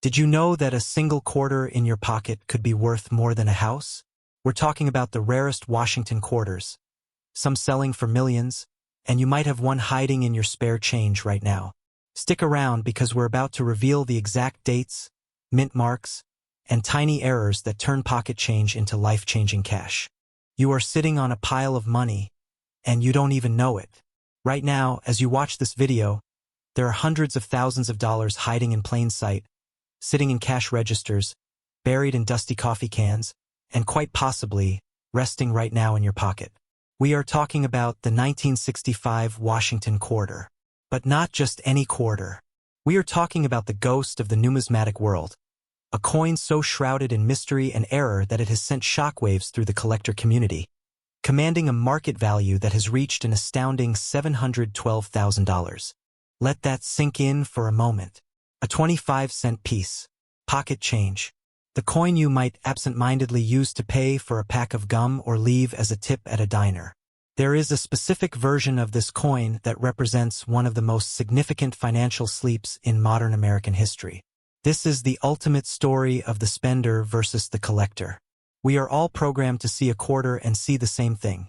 Did you know that a single quarter in your pocket could be worth more than a house? We're talking about the rarest Washington quarters, some selling for millions, and you might have one hiding in your spare change right now. Stick around because we're about to reveal the exact dates, mint marks, and tiny errors that turn pocket change into life-changing cash. You are sitting on a pile of money, and you don't even know it. Right now, as you watch this video, there are hundreds of thousands of dollars hiding in plain sight, sitting in cash registers, buried in dusty coffee cans, and quite possibly resting right now in your pocket. We are talking about the 1965 Washington quarter. But not just any quarter. We are talking about the ghost of the numismatic world, a coin so shrouded in mystery and error that it has sent shockwaves through the collector community, commanding a market value that has reached an astounding $712,000. Let that sink in for a moment. A 25-cent piece, pocket change. The coin you might absent-mindedly use to pay for a pack of gum or leave as a tip at a diner. There is a specific version of this coin that represents one of the most significant financial sleeps in modern American history. This is the ultimate story of the spender versus the collector. We are all programmed to see a quarter and see the same thing.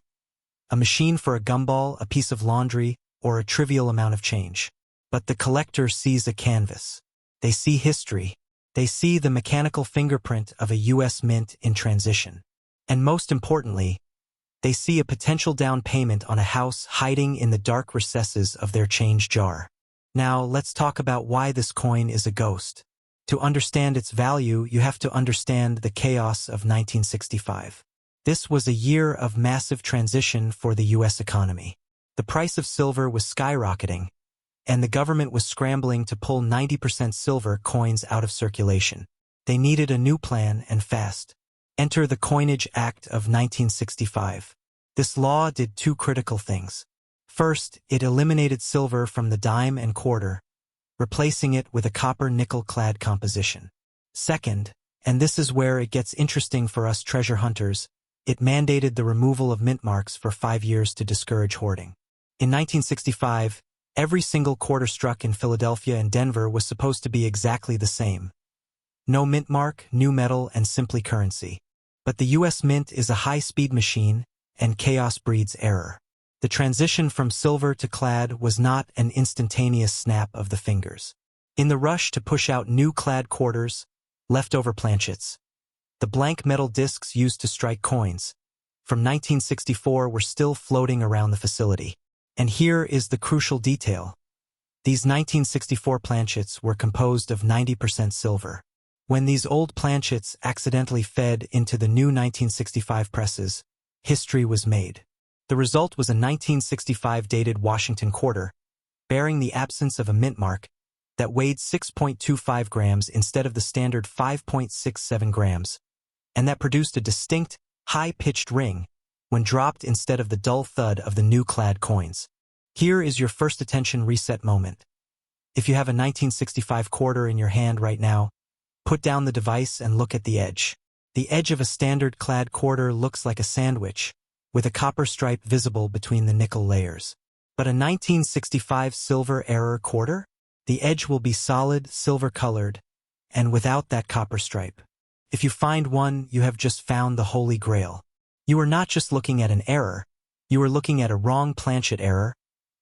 A machine for a gumball, a piece of laundry, or a trivial amount of change. But the collector sees a canvas. They see history. They see the mechanical fingerprint of a U.S. mint in transition. And most importantly, they see a potential down payment on a house hiding in the dark recesses of their change jar. Now, let's talk about why this coin is a ghost. To understand its value, you have to understand the chaos of 1965. This was a year of massive transition for the U.S. economy. The price of silver was skyrocketing, and the government was scrambling to pull 90% silver coins out of circulation. They needed a new plan, and fast. Enter the Coinage Act of 1965. This law did two critical things. First, it eliminated silver from the dime and quarter, replacing it with a copper-nickel-clad composition. Second, and this is where it gets interesting for us treasure hunters, it mandated the removal of mint marks for 5 years to discourage hoarding. In 1965, every single quarter struck in Philadelphia and Denver was supposed to be exactly the same. No mint mark, new metal, and simply currency. But the U.S. Mint is a high-speed machine, and chaos breeds error. The transition from silver to clad was not an instantaneous snap of the fingers. In the rush to push out new clad quarters, leftover planchets, the blank metal discs used to strike coins from 1964 were still floating around the facility. And here is the crucial detail. These 1964 planchets were composed of 90% silver. When these old planchets accidentally fed into the new 1965 presses, history was made. The result was a 1965 dated Washington quarter, bearing the absence of a mint mark, that weighed 6.25 grams instead of the standard 5.67 grams, and that produced a distinct, high-pitched ring when dropped instead of the dull thud of the new clad coins. Here is your first attention reset moment. If you have a 1965 quarter in your hand right now, put down the device and look at the edge. The edge of a standard clad quarter looks like a sandwich, with a copper stripe visible between the nickel layers. But a 1965 silver error quarter? The edge will be solid, silver-colored, and without that copper stripe. If you find one, you have just found the Holy Grail. You are not just looking at an error, you are looking at a wrong planchet error,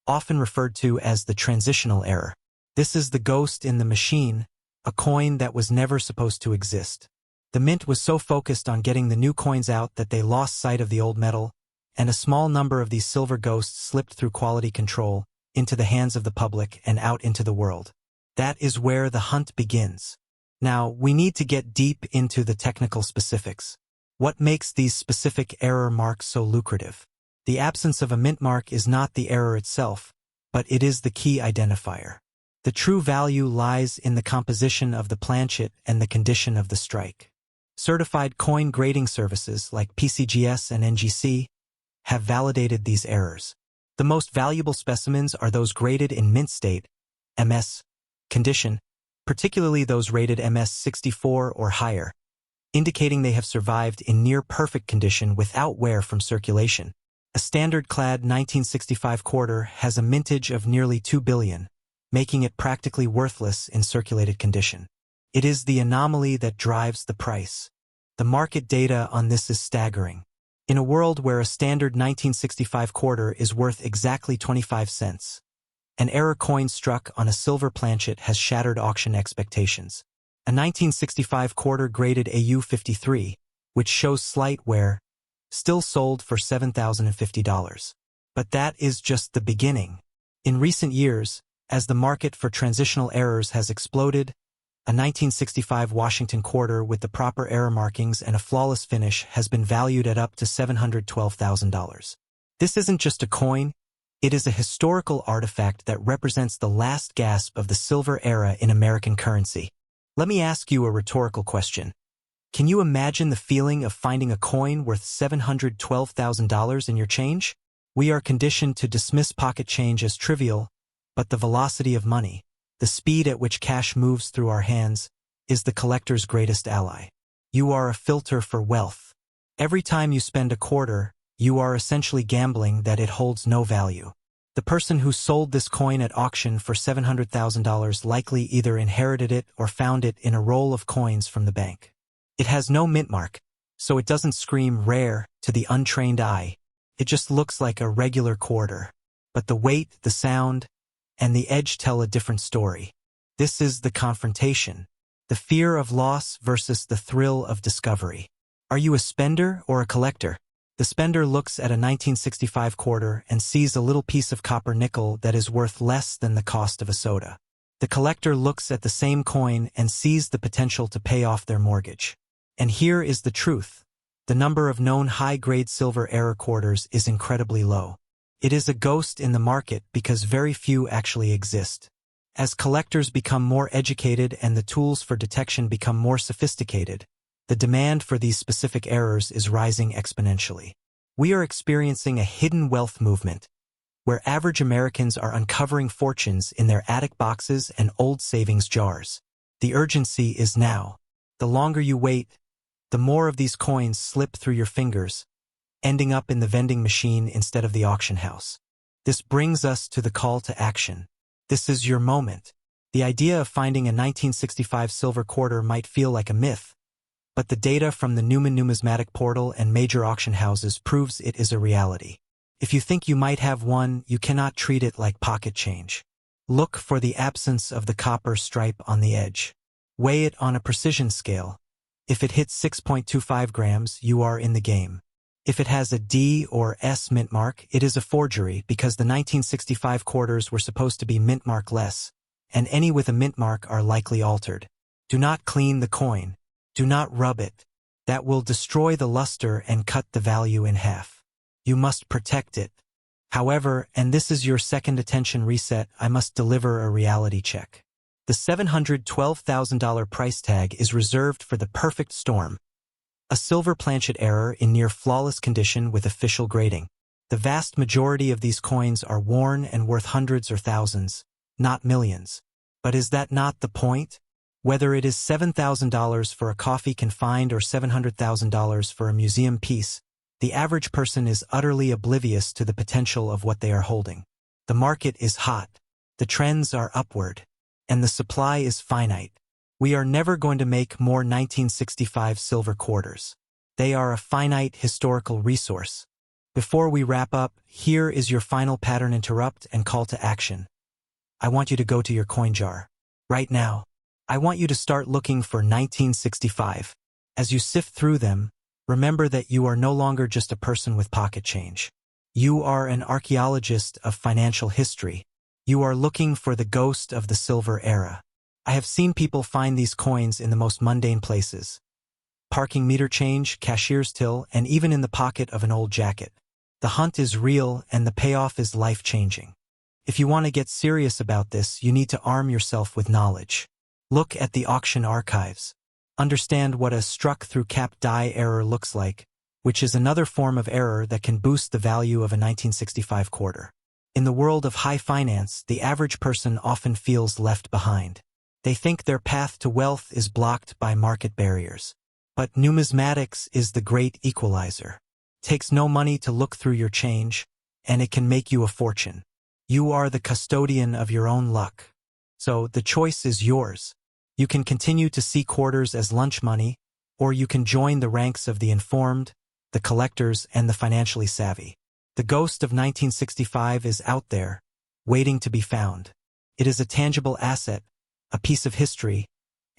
often referred to as the transitional error. This is the ghost in the machine, a coin that was never supposed to exist. The mint was so focused on getting the new coins out that they lost sight of the old metal, and a small number of these silver ghosts slipped through quality control into the hands of the public and out into the world. That is where the hunt begins. Now, we need to get deep into the technical specifics. What makes these specific error marks so lucrative? The absence of a mint mark is not the error itself, but it is the key identifier. The true value lies in the composition of the planchet and the condition of the strike. Certified coin grading services like PCGS and NGC have validated these errors. The most valuable specimens are those graded in mint state, MS, condition, particularly those rated MS 64 or higher, indicating they have survived in near-perfect condition without wear from circulation. A standard-clad 1965 quarter has a mintage of nearly 2 billion, making it practically worthless in circulated condition. It is the anomaly that drives the price. The market data on this is staggering. In a world where a standard 1965 quarter is worth exactly 25 cents, an error coin struck on a silver planchet has shattered auction expectations. A 1965 quarter graded AU53, which shows slight wear, still sold for $7,050. But that is just the beginning. In recent years, as the market for transitional errors has exploded, a 1965 Washington quarter with the proper error markings and a flawless finish has been valued at up to $712,000. This isn't just a coin, it is a historical artifact that represents the last gasp of the silver era in American currency. Let me ask you a rhetorical question. Can you imagine the feeling of finding a coin worth $712,000 in your change? We are conditioned to dismiss pocket change as trivial, but the velocity of money, the speed at which cash moves through our hands, is the collector's greatest ally. You are a filter for wealth. Every time you spend a quarter, you are essentially gambling that it holds no value. The person who sold this coin at auction for $700,000 likely either inherited it or found it in a roll of coins from the bank. It has no mint mark, so it doesn't scream rare to the untrained eye. It just looks like a regular quarter. But the weight, the sound, and the edge tell a different story. This is the confrontation, the fear of loss versus the thrill of discovery. Are you a spender or a collector? The spender looks at a 1965 quarter and sees a little piece of copper nickel that is worth less than the cost of a soda. The collector looks at the same coin and sees the potential to pay off their mortgage. And here is the truth. The number of known high-grade silver error quarters is incredibly low. It is a ghost in the market because very few actually exist. As collectors become more educated and the tools for detection become more sophisticated, the demand for these specific errors is rising exponentially. We are experiencing a hidden wealth movement, where average Americans are uncovering fortunes in their attic boxes and old savings jars. The urgency is now. The longer you wait, the more of these coins slip through your fingers, ending up in the vending machine instead of the auction house. This brings us to the call to action. This is your moment. The idea of finding a 1965 silver quarter might feel like a myth, but the data from the Numismatic portal and major auction houses proves it is a reality. If you think you might have one, you cannot treat it like pocket change. Look for the absence of the copper stripe on the edge. Weigh it on a precision scale. If it hits 6.25 grams, you are in the game. If it has a D or S mint mark, it is a forgery because the 1965 quarters were supposed to be mint mark-less, and any with a mint mark are likely altered. Do not clean the coin. Do not rub it. That will destroy the luster and cut the value in half. You must protect it. However, and this is your second attention reset, I must deliver a reality check. The $712,000 price tag is reserved for the perfect storm. A silver planchet error in near flawless condition with official grading. The vast majority of these coins are worn and worth hundreds or thousands, not millions. But is that not the point? Whether it is $7,000 for a coffee confined or $700,000 for a museum piece, the average person is utterly oblivious to the potential of what they are holding. The market is hot, the trends are upward, and the supply is finite. We are never going to make more 1965 silver quarters. They are a finite historical resource. Before we wrap up, here is your final pattern interrupt and call to action. I want you to go to your coin jar. Right now. I want you to start looking for 1965. As you sift through them, remember that you are no longer just a person with pocket change. You are an archaeologist of financial history. You are looking for the ghost of the silver era. I have seen people find these coins in the most mundane places. Parking meter change, cashier's till, and even in the pocket of an old jacket. The hunt is real and the payoff is life-changing. If you want to get serious about this, you need to arm yourself with knowledge. Look at the auction archives. Understand what a struck-through-cap die error looks like, which is another form of error that can boost the value of a 1965 quarter. In the world of high finance, the average person often feels left behind. They think their path to wealth is blocked by market barriers. But numismatics is the great equalizer. It takes no money to look through your change, and it can make you a fortune. You are the custodian of your own luck. So the choice is yours. You can continue to see quarters as lunch money, or you can join the ranks of the informed, the collectors, and the financially savvy. The ghost of 1965 is out there, waiting to be found. It is a tangible asset, a piece of history,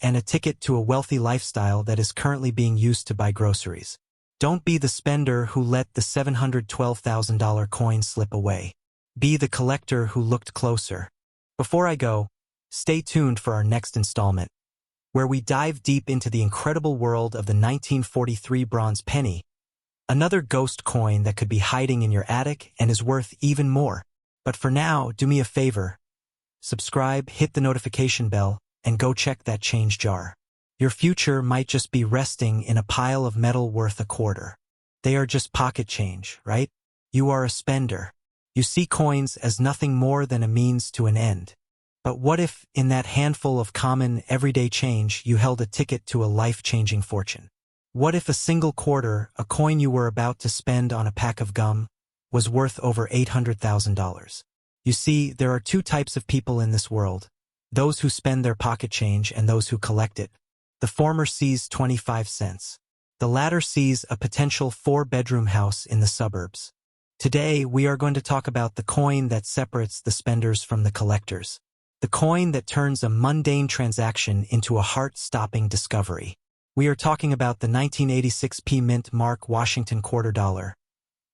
and a ticket to a wealthy lifestyle that is currently being used to buy groceries. Don't be the spender who let the $712,000 coin slip away. Be the collector who looked closer. Before I go, stay tuned for our next installment, where we dive deep into the incredible world of the 1943 bronze penny, another ghost coin that could be hiding in your attic and is worth even more. But for now, do me a favor. Subscribe, hit the notification bell, and go check that change jar. Your future might just be resting in a pile of metal worth a quarter. They are just pocket change, right? You are a spender. You see coins as nothing more than a means to an end. But what if, in that handful of common, everyday change, you held a ticket to a life-changing fortune? What if a single quarter, a coin you were about to spend on a pack of gum, was worth over $800,000? You see, there are two types of people in this world: those who spend their pocket change and those who collect it. The former sees 25 cents. The latter sees a potential 4-bedroom house in the suburbs. Today, we are going to talk about the coin that separates the spenders from the collectors. The coin that turns a mundane transaction into a heart-stopping discovery. We are talking about the 1986 Mint Mark Washington quarter dollar,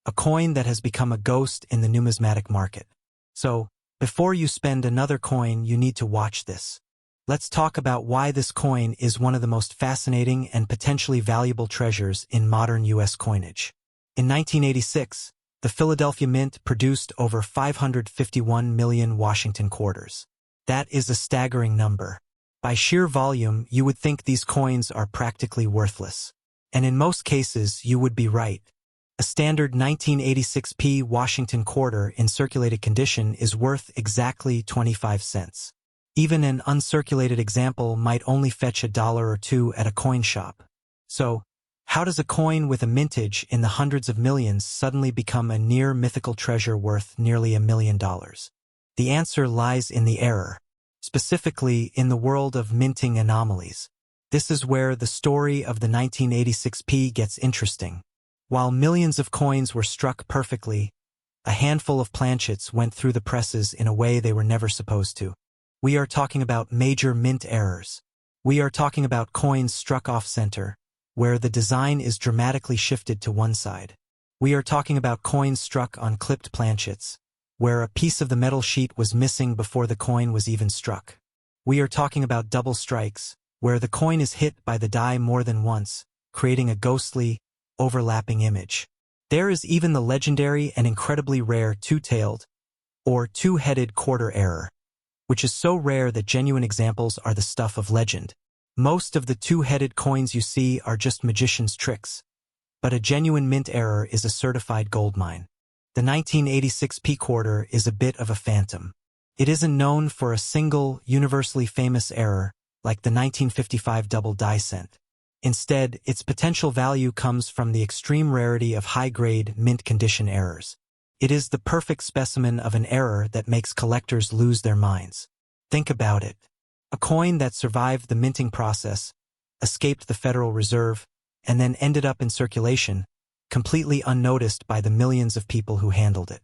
a coin that has become a ghost in the numismatic market. So, before you spend another coin, you need to watch this. Let's talk about why this coin is one of the most fascinating and potentially valuable treasures in modern U.S. coinage. In 1986, the Philadelphia Mint produced over 551 million Washington quarters. That is a staggering number. By sheer volume, you would think these coins are practically worthless. And in most cases, you would be right. A standard 1986 Washington quarter in circulated condition is worth exactly 25 cents. Even an uncirculated example might only fetch $1 or $2 at a coin shop. So, how does a coin with a mintage in the hundreds of millions suddenly become a near-mythical treasure worth nearly $1 million? The answer lies in the error, specifically in the world of minting anomalies. This is where the story of the 1986 gets interesting. While millions of coins were struck perfectly, a handful of planchets went through the presses in a way they were never supposed to. We are talking about major mint errors. We are talking about coins struck off-center, where the design is dramatically shifted to one side. We are talking about coins struck on clipped planchets, where a piece of the metal sheet was missing before the coin was even struck. We are talking about double strikes, where the coin is hit by the die more than once, creating a ghostly, overlapping image. There is even the legendary and incredibly rare two-tailed, or two-headed quarter error, which is so rare that genuine examples are the stuff of legend. Most of the two-headed coins you see are just magician's tricks, but a genuine mint error is a certified goldmine. The 1986 quarter is a bit of a phantom. It isn't known for a single, universally famous error, like the 1955 double die cent. Instead, its potential value comes from the extreme rarity of high-grade, mint-condition errors. It is the perfect specimen of an error that makes collectors lose their minds. Think about it. A coin that survived the minting process, escaped the Federal Reserve, and then ended up in circulation, completely unnoticed by the millions of people who handled it.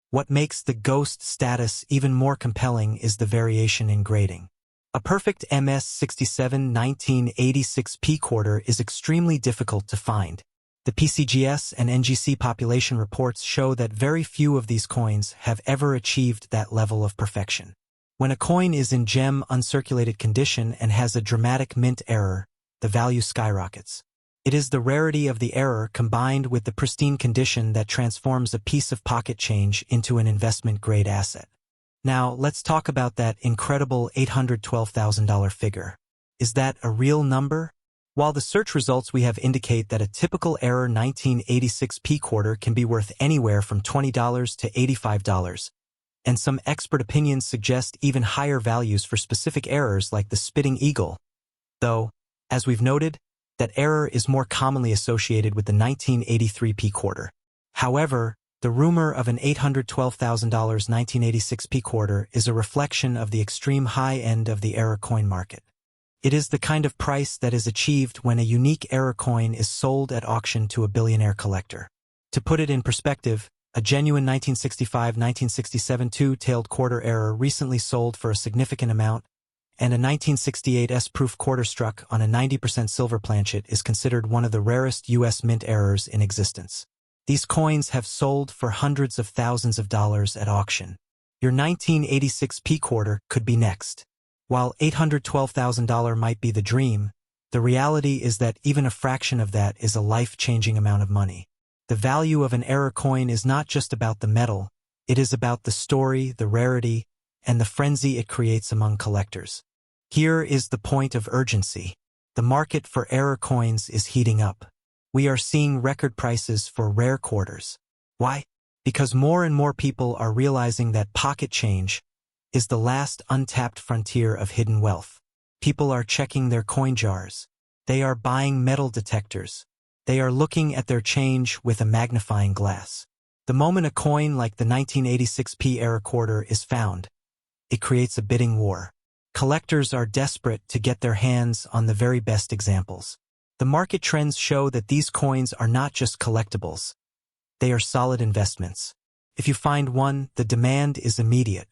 What makes the ghost status even more compelling is the variation in grading. A perfect MS-67 1986 quarter is extremely difficult to find. The PCGS and NGC population reports show that very few of these coins have ever achieved that level of perfection. When a coin is in gem uncirculated condition and has a dramatic mint error, the value skyrockets. It is the rarity of the error combined with the pristine condition that transforms a piece of pocket change into an investment-grade asset. Now, let's talk about that incredible $812,000 figure. Is that a real number? While the search results we have indicate that a typical error 1986 quarter can be worth anywhere from $20 to $85, and some expert opinions suggest even higher values for specific errors like the spitting eagle, though, as we've noted, that error is more commonly associated with the 1983 quarter. However, the rumor of an $812,000 1986 quarter is a reflection of the extreme high end of the error coin market. It is the kind of price that is achieved when a unique error coin is sold at auction to a billionaire collector. To put it in perspective, a genuine 1965-1967 two-tailed quarter error recently sold for a significant amount, and a 1968 S-proof quarter struck on a 90% silver planchet is considered one of the rarest U.S. mint errors in existence. These coins have sold for hundreds of thousands of dollars at auction. Your 1986 P quarter could be next. While $812,000 might be the dream, the reality is that even a fraction of that is a life-changing amount of money. The value of an error coin is not just about the metal, it is about the story, the rarity, and the frenzy it creates among collectors. Here is the point of urgency. The market for error coins is heating up. We are seeing record prices for rare quarters. Why? Because more and more people are realizing that pocket change is the last untapped frontier of hidden wealth. People are checking their coin jars. They are buying metal detectors. They are looking at their change with a magnifying glass. The moment a coin like the 1986 P error quarter is found, it creates a bidding war. Collectors are desperate to get their hands on the very best examples. The market trends show that these coins are not just collectibles. They are solid investments. If you find one, the demand is immediate.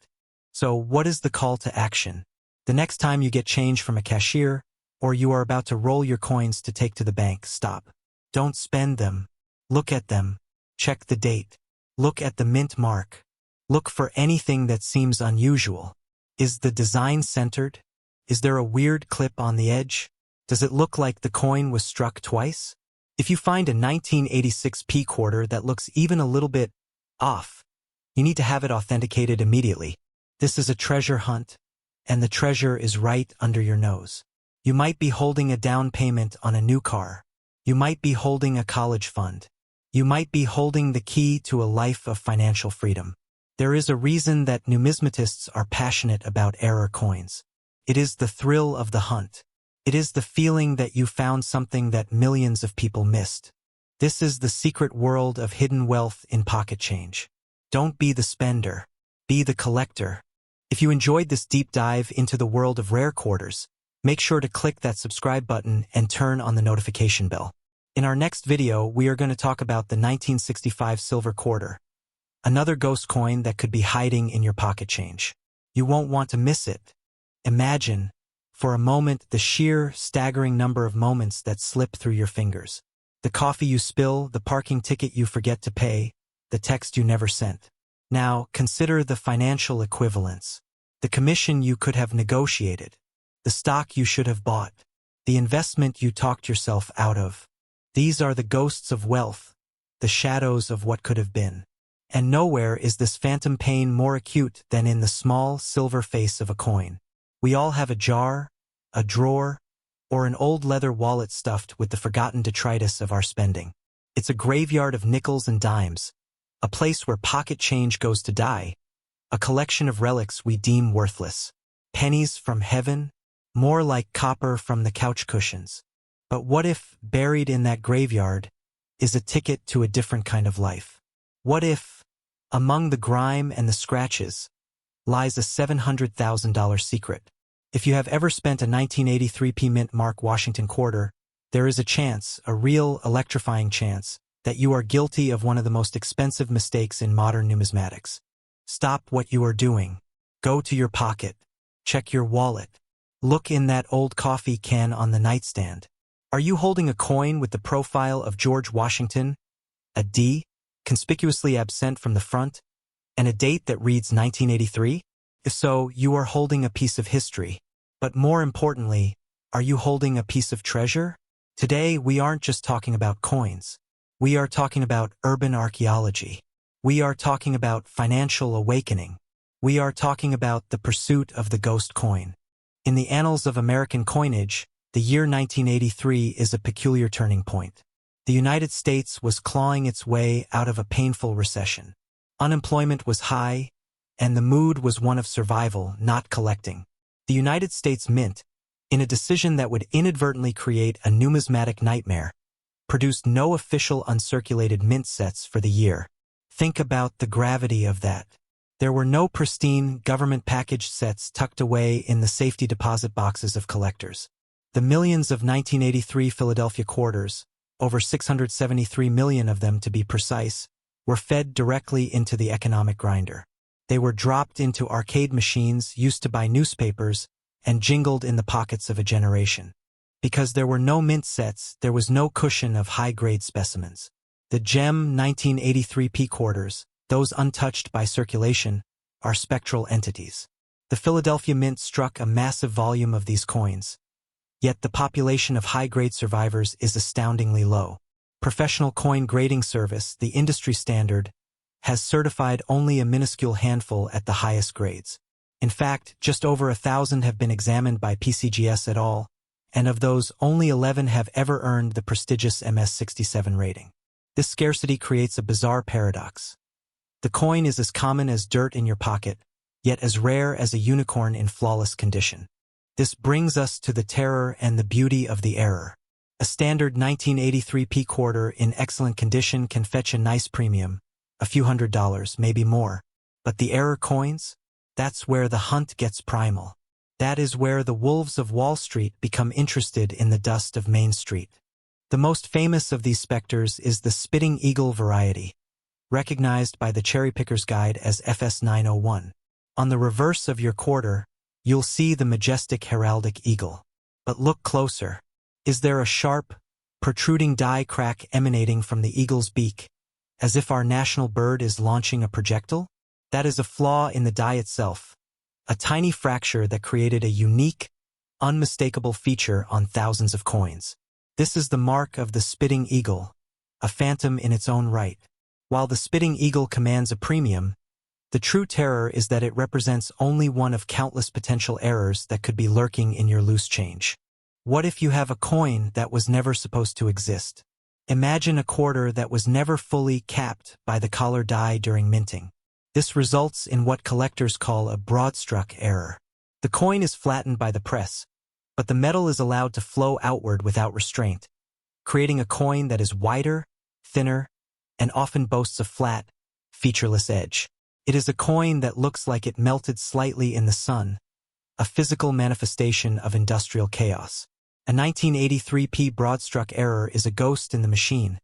So what is the call to action? The next time you get change from a cashier, or you are about to roll your coins to take to the bank, stop. Don't spend them. Look at them. Check the date. Look at the mint mark. Look for anything that seems unusual. Is the design centered? Is there a weird clip on the edge? Does it look like the coin was struck twice? If you find a 1986 P quarter that looks even a little bit off, you need to have it authenticated immediately. This is a treasure hunt, and the treasure is right under your nose. You might be holding a down payment on a new car. You might be holding a college fund. You might be holding the key to a life of financial freedom. There is a reason that numismatists are passionate about error coins. It is the thrill of the hunt. It is the feeling that you found something that millions of people missed. This is the secret world of hidden wealth in pocket change. Don't be the spender. Be the collector. If you enjoyed this deep dive into the world of rare quarters, make sure to click that subscribe button and turn on the notification bell. In our next video, we are going to talk about the 1965 silver quarter, another ghost coin that could be hiding in your pocket change. You won't want to miss it. Imagine, for a moment, the sheer, staggering number of moments that slip through your fingers. The coffee you spill, the parking ticket you forget to pay, the text you never sent. Now, consider the financial equivalence. The commission you could have negotiated. The stock you should have bought. The investment you talked yourself out of. These are the ghosts of wealth, the shadows of what could have been. And nowhere is this phantom pain more acute than in the small silver face of a coin. We all have a jar, a drawer, or an old leather wallet stuffed with the forgotten detritus of our spending. It's a graveyard of nickels and dimes, a place where pocket change goes to die, a collection of relics we deem worthless. Pennies from heaven, more like copper from the couch cushions. But what if, buried in that graveyard, is a ticket to a different kind of life? What if, among the grime and the scratches, lies a $700,000 secret? If you have ever spent a 1983 P Mint Mark Washington quarter, there is a chance, a real electrifying chance, that you are guilty of one of the most expensive mistakes in modern numismatics. Stop what you are doing. Go to your pocket. Check your wallet. Look in that old coffee can on the nightstand. Are you holding a coin with the profile of George Washington, a D, conspicuously absent from the front, and a date that reads 1983? If so, you are holding a piece of history. But more importantly, are you holding a piece of treasure? Today, we aren't just talking about coins. We are talking about urban archaeology. We are talking about financial awakening. We are talking about the pursuit of the ghost coin. In the annals of American coinage, the year 1983 is a peculiar turning point. The United States was clawing its way out of a painful recession. Unemployment was high, and the mood was one of survival, not collecting. The United States Mint, in a decision that would inadvertently create a numismatic nightmare, produced no official uncirculated mint sets for the year. Think about the gravity of that. There were no pristine, government-packaged sets tucked away in the safety deposit boxes of collectors. The millions of 1983 Philadelphia quarters, over 673 million of them to be precise, were fed directly into the economic grinder. They were dropped into arcade machines used to buy newspapers and jingled in the pockets of a generation. Because there were no mint sets, there was no cushion of high-grade specimens. The gem 1983 P quarters, those untouched by circulation, are spectral entities. The Philadelphia Mint struck a massive volume of these coins, yet the population of high-grade survivors is astoundingly low. Professional coin grading service, the industry standard, has certified only a minuscule handful at the highest grades. In fact, just over 1,000 have been examined by PCGS et al., and of those, only 11 have ever earned the prestigious MS-67 rating. This scarcity creates a bizarre paradox. The coin is as common as dirt in your pocket, yet as rare as a unicorn in flawless condition. This brings us to the terror and the beauty of the error. A standard 1983 P quarter in excellent condition can fetch a nice premium, a few $100s, maybe more. But the error coins? That's where the hunt gets primal. That is where the wolves of Wall Street become interested in the dust of Main Street. The most famous of these specters is the Spitting Eagle variety, recognized by the Cherry Picker's Guide as FS901. On the reverse of your quarter, you'll see the majestic heraldic eagle. But look closer. Is there a sharp, protruding die crack emanating from the eagle's beak, as if our national bird is launching a projectile? That is a flaw in the die itself, a tiny fracture that created a unique, unmistakable feature on thousands of coins. This is the mark of the Spitting Eagle, a phantom in its own right. While the Spitting Eagle commands a premium, the true terror is that it represents only one of countless potential errors that could be lurking in your loose change. What if you have a coin that was never supposed to exist? Imagine a quarter that was never fully capped by the collar die during minting. This results in what collectors call a broadstruck error. The coin is flattened by the press, but the metal is allowed to flow outward without restraint, creating a coin that is wider, thinner, and often boasts a flat, featureless edge. It is a coin that looks like it melted slightly in the sun, a physical manifestation of industrial chaos. A 1983 P broadstruck error is a ghost in the machine,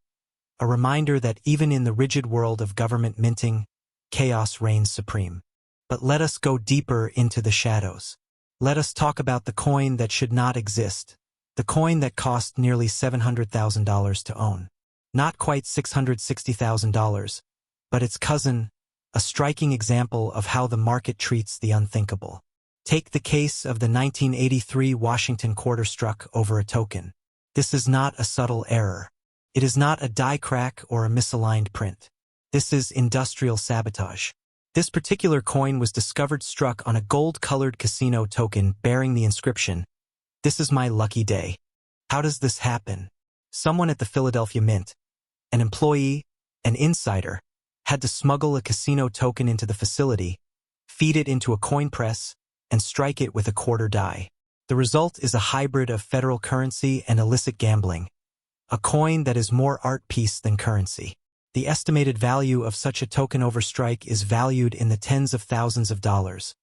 a reminder that even in the rigid world of government minting, chaos reigns supreme. But let us go deeper into the shadows. Let us talk about the coin that should not exist, the coin that cost nearly $700,000 to own. Not quite $660,000, but its cousin, a striking example of how the market treats the unthinkable. Take the case of the 1983 Washington quarter struck over a token. This is not a subtle error. It is not a die crack or a misaligned print. This is industrial sabotage. This particular coin was discovered struck on a gold-colored casino token bearing the inscription, "This is my lucky day." How does this happen? Someone at the Philadelphia Mint, an employee, an insider, had to smuggle a casino token into the facility, feed it into a coin press, and strike it with a quarter die. The result is a hybrid of federal currency and illicit gambling, a coin that is more art piece than currency. The estimated value of such a token overstrike is valued in the tens of thousands of dollars,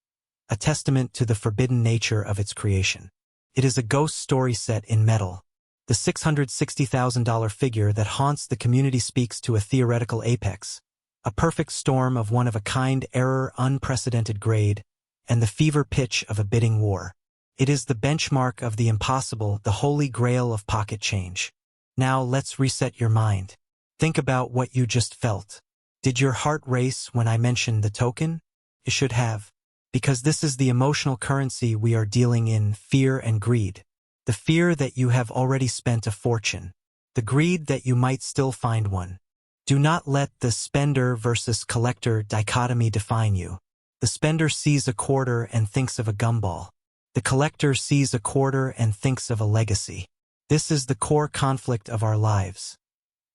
a testament to the forbidden nature of its creation. It is a ghost story set in metal. The $660,000 figure that haunts the community speaks to a theoretical apex, a perfect storm of one-of-a-kind error, unprecedented grade, and the fever pitch of a bidding war. It is the benchmark of the impossible, the holy grail of pocket change. Now let's reset your mind. Think about what you just felt. Did your heart race when I mentioned the token? It should have. Because this is the emotional currency we are dealing in: fear and greed. The fear that you have already spent a fortune. The greed that you might still find one. Do not let the spender versus collector dichotomy define you. The spender sees a quarter and thinks of a gumball. The collector sees a quarter and thinks of a legacy. This is the core conflict of our lives.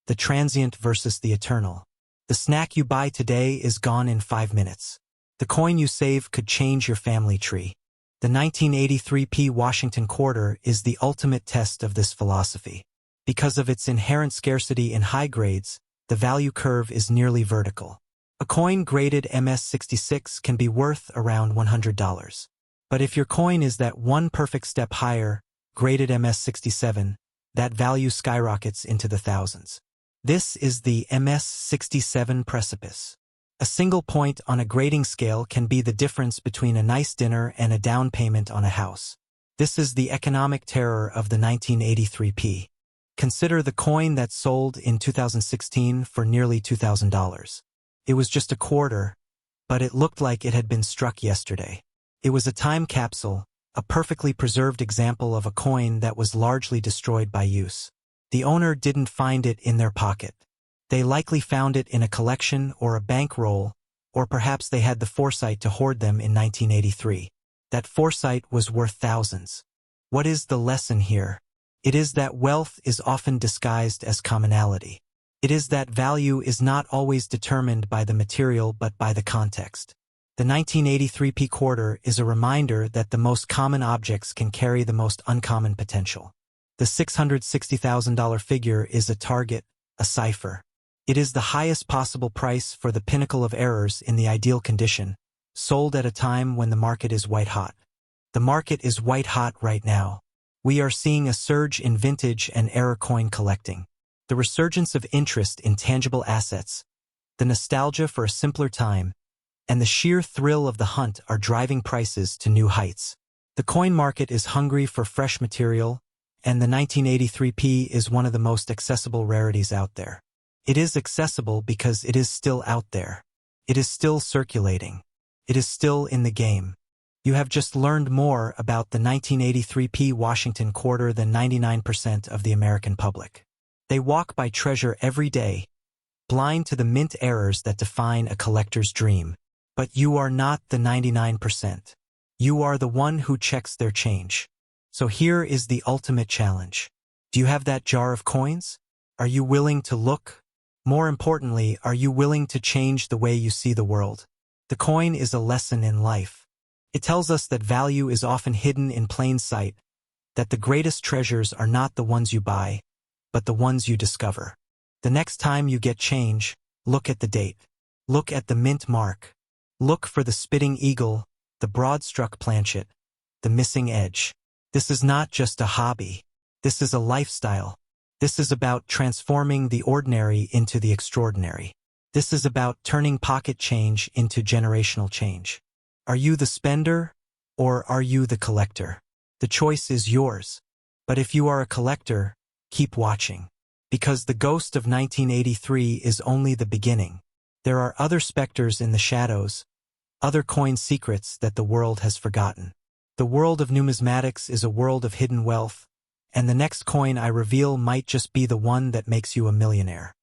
The transient versus the eternal. The snack you buy today is gone in 5 minutes. The coin you save could change your family tree. The 1983 P Washington quarter is the ultimate test of this philosophy. Because of its inherent scarcity in high grades, the value curve is nearly vertical. A coin graded MS-66 can be worth around $100. But if your coin is that one perfect step higher, graded MS-67, that value skyrockets into the thousands. This is the MS-67 precipice. A single point on a grading scale can be the difference between a nice dinner and a down payment on a house. This is the economic terror of the 1983p. Consider the coin that sold in 2016 for nearly $2,000. It was just a quarter, but it looked like it had been struck yesterday. It was a time capsule, a perfectly preserved example of a coin that was largely destroyed by use. The owner didn't find it in their pocket. They likely found it in a collection or a bankroll, or perhaps they had the foresight to hoard them in 1983. That foresight was worth thousands. What is the lesson here? It is that wealth is often disguised as commonality. It is that value is not always determined by the material but by the context. The 1983p quarter is a reminder that the most common objects can carry the most uncommon potential. The $660,000 figure is a target, a cipher. It is the highest possible price for the pinnacle of errors in the ideal condition, sold at a time when the market is white-hot. The market is white-hot right now. We are seeing a surge in vintage and error coin collecting. The resurgence of interest in tangible assets, the nostalgia for a simpler time, and the sheer thrill of the hunt are driving prices to new heights. The coin market is hungry for fresh material, and the 1983p is one of the most accessible rarities out there. It is accessible because it is still out there. It is still circulating. It is still in the game. You have just learned more about the 1983p Washington quarter than 99% of the American public. They walk by treasure every day, blind to the mint errors that define a collector's dream. But you are not the 99%. You are the one who checks their change. So here is the ultimate challenge. Do you have that jar of coins? Are you willing to look? More importantly, are you willing to change the way you see the world? The coin is a lesson in life. It tells us that value is often hidden in plain sight, that the greatest treasures are not the ones you buy, but the ones you discover. The next time you get change, look at the date. Look at the mint mark. Look for the spitting eagle, the broad-struck planchet, the missing edge. This is not just a hobby. This is a lifestyle. This is about transforming the ordinary into the extraordinary. This is about turning pocket change into generational change. Are you the spender, or are you the collector? The choice is yours. But if you are a collector, keep watching. Because the ghost of 1983 is only the beginning. There are other specters in the shadows, other coin secrets that the world has forgotten. The world of numismatics is a world of hidden wealth, and the next coin I reveal might just be the one that makes you a millionaire.